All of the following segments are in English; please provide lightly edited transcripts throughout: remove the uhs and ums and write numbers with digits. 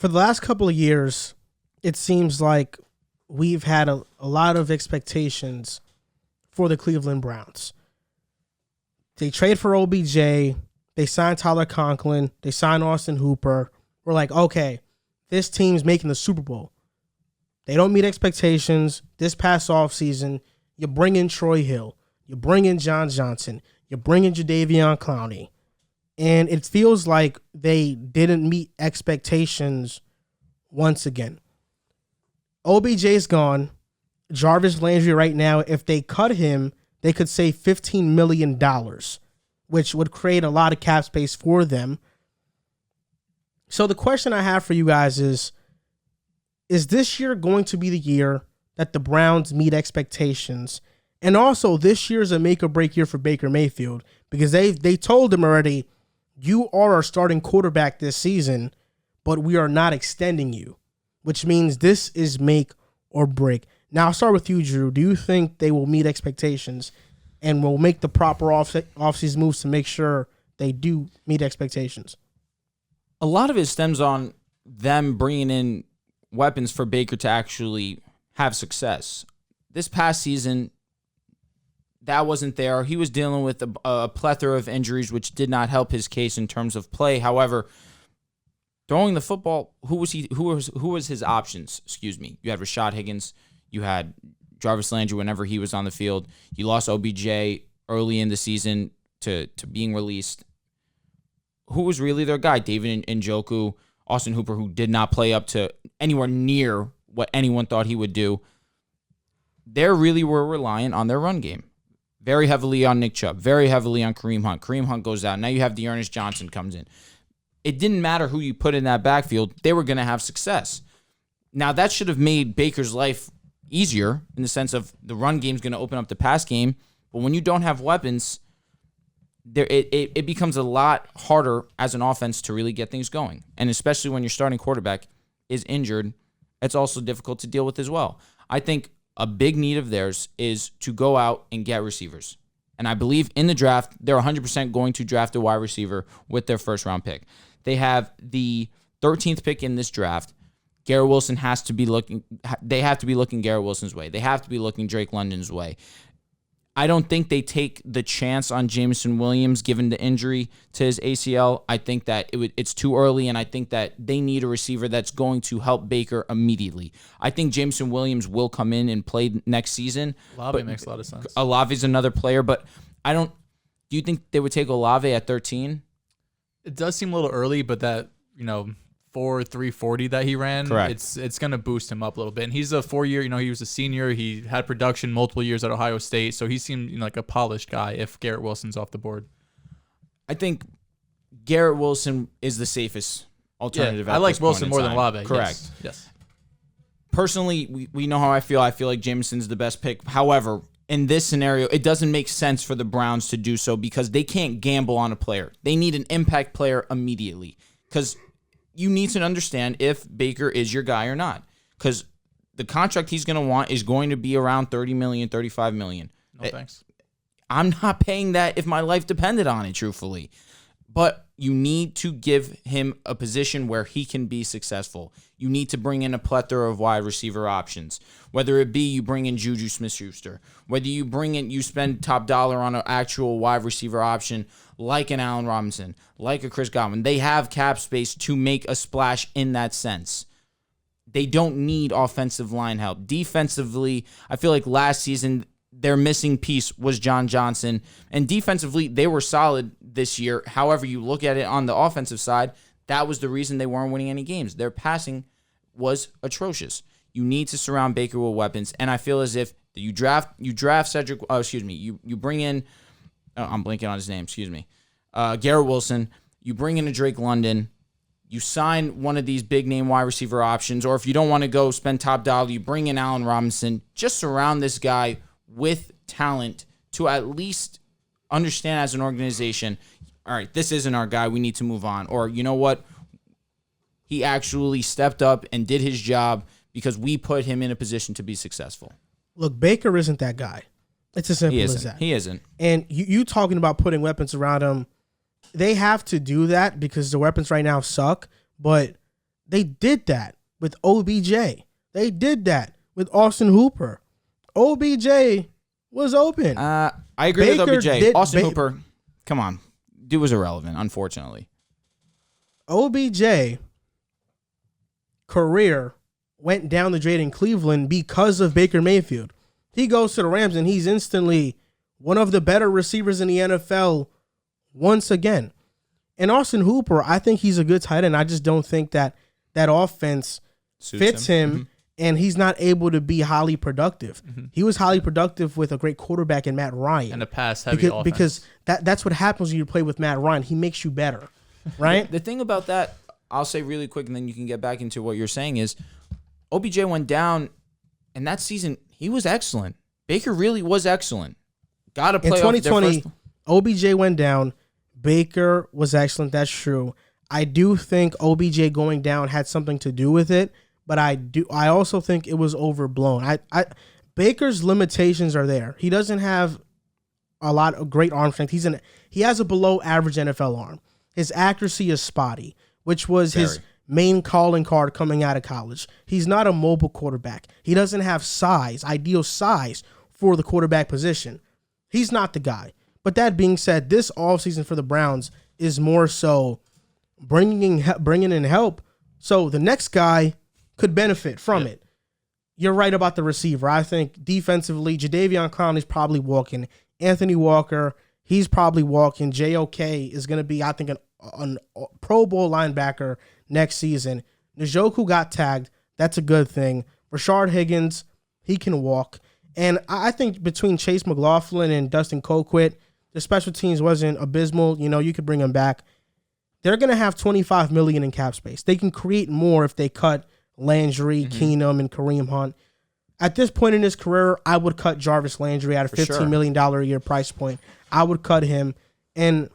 for the last couple of years, it seems like we've had a lot of expectations for the Cleveland Browns. They trade for OBJ. They signed Tyler Conklin. They signed Austin Hooper. We're like, okay, this team's making the Super Bowl. They don't meet expectations. This past offseason, you bring in Troy Hill. You bring in John Johnson. You bring in Jadeveon Clowney. And it feels like they didn't meet expectations once again. OBJ's gone. Jarvis Landry right now, if they cut him, they could save $15 million, which would create a lot of cap space for them. So the question I have for you guys is this year going to be the year that the Browns meet expectations? And also, this year is a make or break year for Baker Mayfield, because they told him already, you are our starting quarterback this season, but we are not extending you, which means this is make or break. Now, I'll start with you, Drew. Do you think they will meet expectations and will make the proper offseason moves to make sure they do meet expectations? A lot of it stems on them bringing in weapons for Baker to actually have success. This past season, that wasn't there. He was dealing with a plethora of injuries, which did not help his case in terms of play. However, throwing the football, who was his options? Excuse me. You had Rashad Higgins. You had Jarvis Landry whenever he was on the field. You lost OBJ early in the season to being released. Who was really their guy? David Njoku, Austin Hooper, who did not play up to anywhere near what anyone thought he would do. They really were reliant on their run game. Very heavily on Nick Chubb. Very heavily on Kareem Hunt. Kareem Hunt goes out. Now you have Dearness Johnson comes in. It didn't matter who you put in that backfield. They were going to have success. Now, that should have made Baker's life easier in the sense of the run game's going to open up the pass game. But when you don't have weapons, it becomes a lot harder as an offense to really get things going. And especially when your starting quarterback is injured, it's also difficult to deal with as well. I think a big need of theirs is to go out and get receivers. And I believe in the draft, they're 100% going to draft a wide receiver with their first-round pick. They have the 13th pick in this draft. Garrett Wilson has to be looking. They have to be looking Garrett Wilson's way. They have to be looking Drake London's way. I don't think they take the chance on Jameson Williams given the injury to his ACL. I think that it's too early, and I think that they need a receiver that's going to help Baker immediately. I think Jameson Williams will come in and play next season. Olave makes a lot of sense. Olave's another player, but I don't. Do you think they would take Olave at 13? It does seem a little early, but that 4.340 that he ran, correct. It's going to boost him up a little bit. And he's a 4-year, he was a senior. He had production multiple years at Ohio State, so he seemed like a polished guy if Garrett Wilson's off the board. I think Garrett Wilson is the safest alternative. I like Wilson more than Olave. Correct. Yes. Personally, we know how I feel. I feel like Jameson's the best pick. However, in this scenario, it doesn't make sense for the Browns to do so because they can't gamble on a player. They need an impact player immediately because you need to understand if Baker is your guy or not, because the contract he's going to want is going to be around $30 million, $35 million. No thanks. I'm not paying that if my life depended on it, truthfully. But you need to give him a position where he can be successful. You need to bring in a plethora of wide receiver options, whether it be you bring in Juju Smith-Schuster, whether you spend top dollar on an actual wide receiver option like an Allen Robinson, like a Chris Godwin. They have cap space to make a splash in that sense. They don't need offensive line help. Defensively, I feel like last season their missing piece was John Johnson. And defensively, they were solid this year. However, you look at it on the offensive side, that was the reason they weren't winning any games. Their passing was atrocious. You need to surround Baker with weapons. And I feel as if you draft Cedric, you bring in, I'm blanking on his name, Garrett Wilson. You bring in a Drake London. You sign one of these big name wide receiver options. Or if you don't want to go spend top dollar, you bring in Allen Robinson. Just surround this guy with talent to at least understand as an organization, all right, this isn't our guy, we need to move on. Or, you know what? He actually stepped up and did his job because we put him in a position to be successful. Look, Baker isn't that guy. It's as simple as that. He isn't. And you talking about putting weapons around him, they have to do that because the weapons right now suck, but They did that with OBJ. They did that with Austin Hooper. OBJ was open. I agree Baker with OBJ. did- Austin Ba- Hooper, come on. Dude was irrelevant, unfortunately. OBJ career went down the drain in Cleveland because of Baker Mayfield. He goes to the Rams and he's instantly one of the better receivers in the NFL once again. And Austin Hooper, I think he's a good tight end. I just don't think that offense fits him and he's not able to be highly productive. He was highly productive with a great quarterback in Matt Ryan. And a pass-heavy offense. Because that's what happens when you play with Matt Ryan. He makes you better, right? The thing about that, I'll say really quick, and then you can get back into what you're saying, is OBJ went down, and that season, he was excellent. Baker really was excellent. Got to play in 2020, OBJ went down. Baker was excellent. That's true. I do think OBJ going down had something to do with it, but I also think it was overblown. Baker's limitations are there. He doesn't have a lot of great arm strength. He has a below average NFL arm. His accuracy is spotty, which was his main calling card coming out of college. He's not a mobile quarterback. He doesn't have ideal size for the quarterback position. He's not the guy. But that being said, this offseason for the Browns is more so bringing in help so the next guy could benefit from it. You're right about the receiver. I think defensively, Jadeveon Clowney's probably walking. Anthony Walker, he's probably walking. JOK is going to be, I think, an Pro Bowl linebacker next season. Njoku got tagged. That's a good thing. Rashard Higgins, he can walk. And I think between Chase McLaughlin and Dustin Colquitt, the special teams wasn't abysmal. You could bring them back. They're going to have $25 million in cap space. They can create more if they cut Landry, Keenum, and Kareem Hunt. At this point in his career, I would cut Jarvis Landry at a $15 million a year price point. I would cut him. And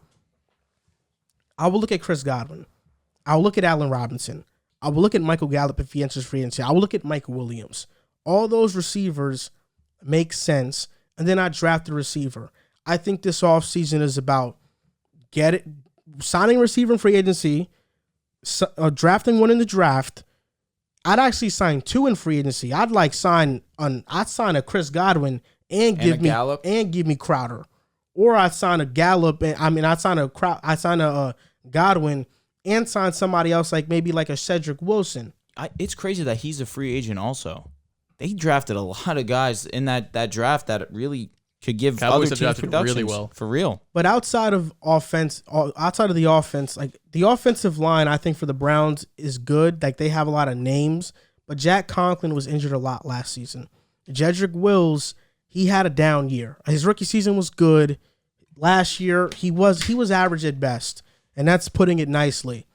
I will look at Chris Godwin. I will look at Allen Robinson. I will look at Michael Gallup if he enters free agency. I will look at Mike Williams. All those receivers make sense. And then I draft the receiver. I think this offseason is about signing a receiver in free agency, drafting one in the draft. I'd actually sign two in free agency. I'd sign a Chris Godwin and give me Crowder, or I'd sign a Gallup I'd sign a Godwin and sign somebody else maybe a Cedric Wilson. It's crazy that he's a free agent. Also, they drafted a lot of guys in that draft that really could give Cowboys other teams productions really well for real. But outside of the offense, the offensive line, I think for the Browns is good. They have a lot of names, but Jack Conklin was injured a lot last season. Jedrick Wills, he had a down year. His rookie season was good. Last year, he was average at best, and that's putting it nicely.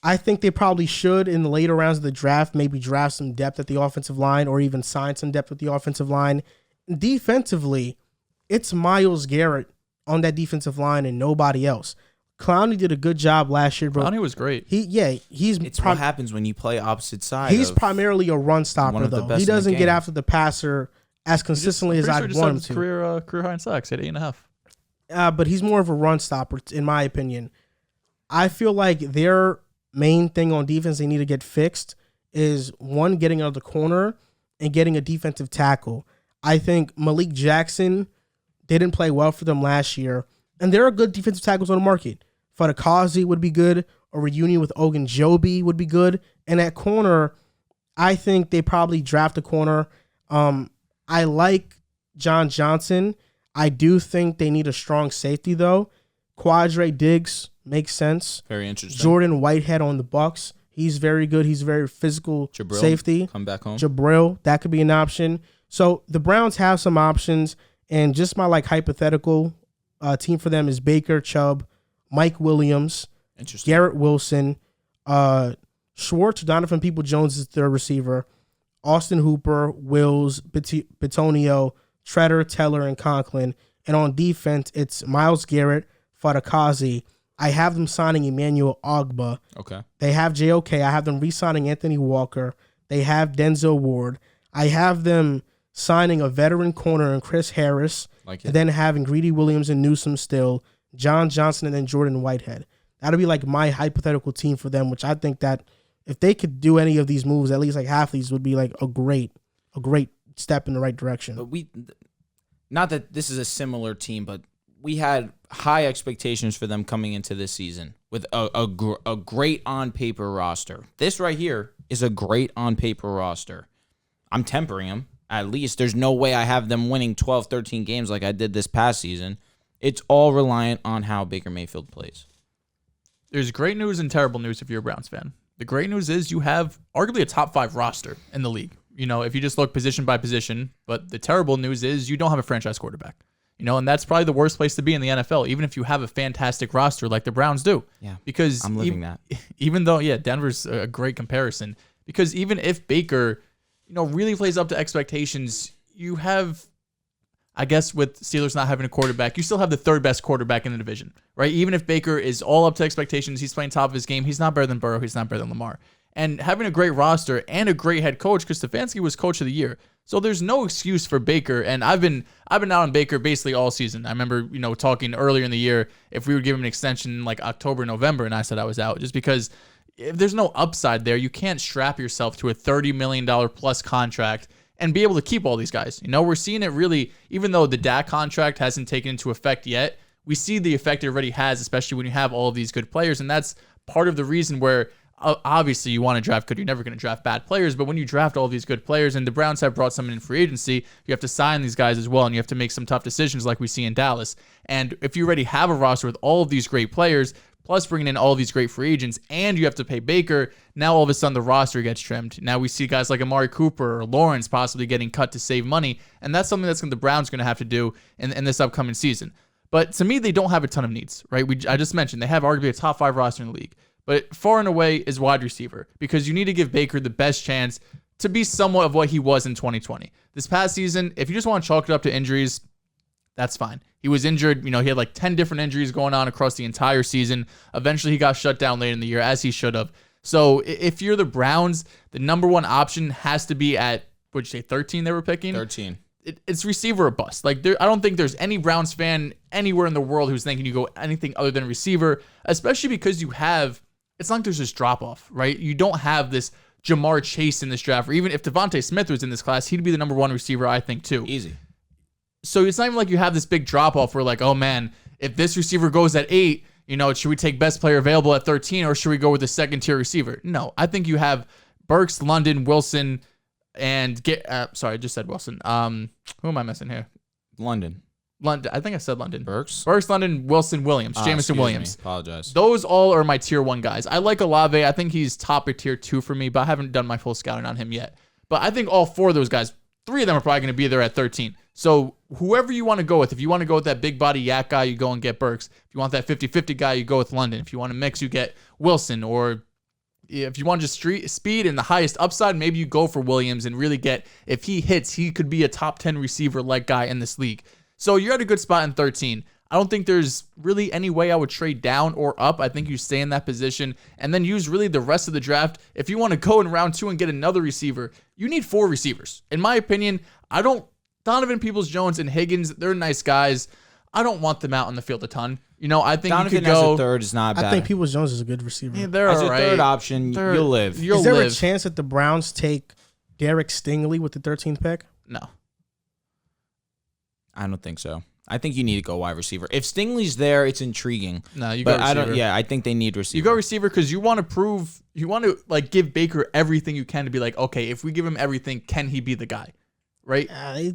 I think they probably should, in the later rounds of the draft, maybe draft some depth at the offensive line or even sign some depth with the offensive line. Defensively, it's Myles Garrett on that defensive line and nobody else. Clowney did a good job last year, bro. Clowney was great. It's what happens when you play opposite side. He's primarily a run stopper, though. He doesn't get after the passer as consistently as I'd want him to. Career high in sacks at 8.5. But he's more of a run stopper, in my opinion. I feel like their main thing on defense they need to get fixed is, one, getting out of the corner and getting a defensive tackle. I think Malik Jackson didn't play well for them last year, and there are good defensive tackles on the market. Fadakazi would be good. A reunion with Ogunjobi would be good. And at corner, I think they probably draft a corner. I like John Johnson. I do think they need a strong safety, though. Quadre Diggs makes sense. Very interesting. Jordan Whitehead on the Bucs. He's very good. He's very physical Jabril, safety. come back home. Jabril, that could be an option. So the Browns have some options, and just my hypothetical team for them is Baker, Chubb, Mike Williams, Garrett Wilson, Schwartz, Donovan Peoples-Jones is their receiver, Austin Hooper, Wills, Bitonio, Treader, Teller, and Conklin. And on defense, it's Myles Garrett, Fadakazi. I have them signing Emmanuel Ogbah. Okay. They have JOK. I have them re-signing Anthony Walker. They have Denzel Ward. I have them signing a veteran corner in Chris Harris. And then having Greedy Williams and Newsome still, John Johnson, and then Jordan Whitehead. That'd be like my hypothetical team for them, which I think that if they could do any of these moves, at least like half of these would be like a great step in the right direction. But not that this is a similar team, but we had high expectations for them coming into this season with a great on paper roster. This right here is a great on paper roster. I'm tempering them. At least there's no way I have them winning 12, 13 games like I did this past season. It's all reliant on how Baker Mayfield plays. There's great news and terrible news if you're a Browns fan. The great news is you have arguably a top 5 roster in the league. If you just look position by position. But the terrible news is you don't have a franchise quarterback. And that's probably the worst place to be in the NFL, even if you have a fantastic roster like the Browns do. Yeah, because I'm living that. Even though, Denver's a great comparison. Because even if Baker, really plays up to expectations, you have, I guess with Steelers not having a quarterback, you still have the third best quarterback in the division, right? Even if Baker is all up to expectations, he's playing top of his game, he's not better than Burrow, he's not better than Lamar. And having a great roster and a great head coach, because Stefanski was coach of the year. So there's no excuse for Baker. And I've been out on Baker basically all season. I remember, talking earlier in the year if we would give him an extension in like October, November, and I said I was out just because if there's no upside there, you can't strap yourself to a $30 million plus contract and be able to keep all these guys. We're seeing it really, even though the Dak contract hasn't taken into effect yet, we see the effect it already has, especially when you have all of these good players. And that's part of the reason where obviously you want to draft good. You're never going to draft bad players, but when you draft all these good players, and the Browns have brought some in free agency, you have to sign these guys as well, and you have to make some tough decisions like we see in Dallas. And if you already have a roster with all of these great players, plus bringing in all of these great free agents, and you have to pay Baker, now all of a sudden the roster gets trimmed. Now we see guys like Amari Cooper or Lawrence possibly getting cut to save money, and that's something the Browns going to have to do in this upcoming season. But to me, they don't have a ton of needs, right? I just mentioned they have arguably a top 5 roster in the league. But far and away is wide receiver, because you need to give Baker the best chance to be somewhat of what he was in 2020. This past season, if you just want to chalk it up to injuries, that's fine. He was injured. He had like 10 different injuries going on across the entire season. Eventually, he got shut down late in the year, as he should have. So if you're the Browns, the number one option has to be at, what'd you say, 13 they were picking? 13. It's receiver or bust. I don't think there's any Browns fan anywhere in the world who's thinking you go anything other than receiver, especially because it's not like there's this drop-off, right? You don't have this Jamar Chase in this draft, or even if Devontae Smith was in this class, he'd be the number 1 receiver, I think, too. Easy. So it's not even like you have this big drop-off where like, oh, man, if this receiver goes at 8, should we take best player available at 13, or should we go with a second-tier receiver? No, I think you have Burks, London, Wilson, and sorry, I just said Wilson. Who am I missing here? London. I think I said London. Burks, London, Wilson, Williams, Jameson Williams. Apologize. Those all are my tier 1 guys. I like Olave. I think he's top or tier 2 for me, but I haven't done my full scouting on him yet. But I think all 4 of those guys, 3 of them are probably going to be there at 13. So whoever you want to go with, if you want to go with that big body yak guy, you go and get Burks. If you want that 50-50 guy, you go with London. If you want to mix, you get Wilson. Or if you want just street speed and the highest upside, maybe you go for Williams and really get, if he hits, he could be a top 10 receiver-like guy in this league. So you're at a good spot in 13. I don't think there's really any way I would trade down or up. I think you stay in that position and then use really the rest of the draft. If you want to go in round 2 and get another receiver, you need 4 receivers. In my opinion, Donovan Peoples-Jones and Higgins, they're nice guys. I don't want them out on the field a ton. I think Donovan you could go as a third is not bad. I think Peoples-Jones is a good receiver. Yeah, they're as all a right. third option, you'll live. Is there a chance that the Browns take Derek Stingley with the 13th pick? No. I don't think so. I think you need to go wide receiver. If Stingley's there, it's intriguing. No, you go receiver. I think they need receiver. You go receiver because you want to like give Baker everything you can to be like, okay, if we give him everything, can he be the guy? Right? I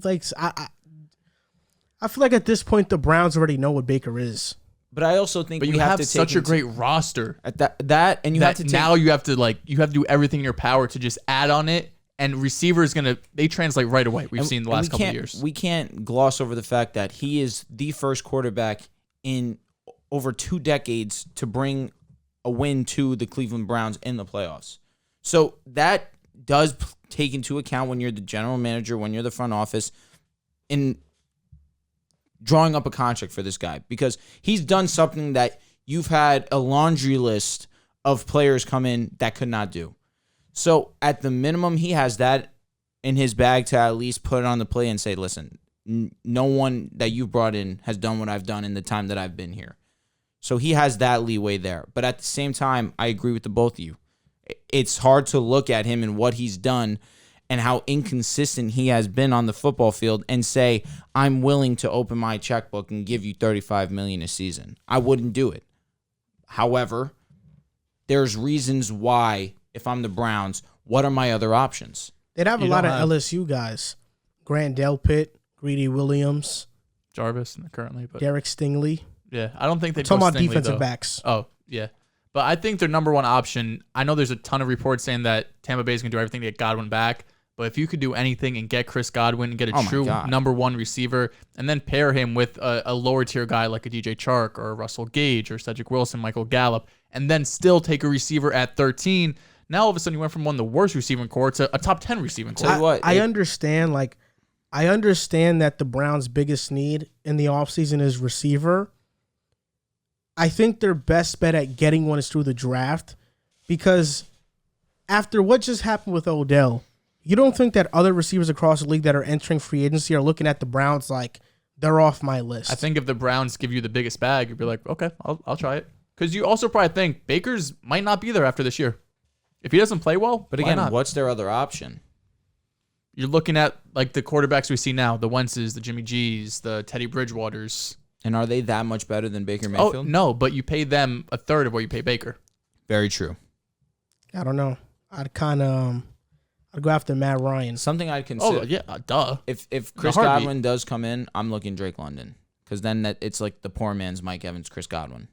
feel like at this point the Browns already know what Baker is. But I also think you have such a great roster at that, and you have to now you have to do everything in your power to just add on it. And receiver is they translate right away. We've seen the last couple of years. We can't gloss over the fact that he is the first quarterback in over 2 decades to bring a win to the Cleveland Browns in the playoffs. So that does take into account when you're the general manager, when you're the front office, in drawing up a contract for this guy. Because he's done something that you've had a laundry list of players come in that could not do. So at the minimum, he has that in his bag to at least put it on the plate and say, listen, no one that you've brought in has done what I've done in the time that I've been here. So he has that leeway there. But at the same time, I agree with the both of you. It's hard to look at him and what he's done and how inconsistent he has been on the football field and say, I'm willing to open my checkbook and give you $35 million a season. I wouldn't do it. However, there's reasons why, if I'm the Browns, what are my other options? They'd have a lot of LSU guys. Grant Delpit, Greedy Williams. Jarvis currently. But Derek Stingley. Yeah, I don't think they'd talking go about Stingley, defensive though. backs. Oh, yeah. But I think their number one option, I know there's a ton of reports saying that Tampa Bay is going to do everything to get Godwin back, but if you could do anything and get Chris Godwin and get a true number one receiver and then pair him with a lower tier guy like a DJ Chark or a Russell Gage or Cedric Wilson, Michael Gallup, and then still take a receiver at 13, now all of a sudden you went from one of the worst receiving corps to a top 10 receiving corps. I understand, I understand that the Browns' biggest need in the offseason is receiver. I think their best bet at getting one is through the draft because after what just happened with Odell, you don't think that other receivers across the league that are entering free agency are looking at the Browns like they're off my list? I think if the Browns give you the biggest bag, you'd be like, okay, I'll try it. Because you also probably think Baker's might not be there after this year. If he doesn't play well, but again, what's their other option? You're looking at like the quarterbacks we see now, the Wentzes, the Jimmy G's, the Teddy Bridgewaters. And are they that much better than Baker Mayfield? Oh, no, but you pay them a third of what you pay Baker. Very true. I don't know. I'd go after Matt Ryan. Something I'd consider. Oh, yeah, duh. If Chris Godwin does come in, I'm looking Drake London. Because then it's like the poor man's Mike Evans, Chris Godwin.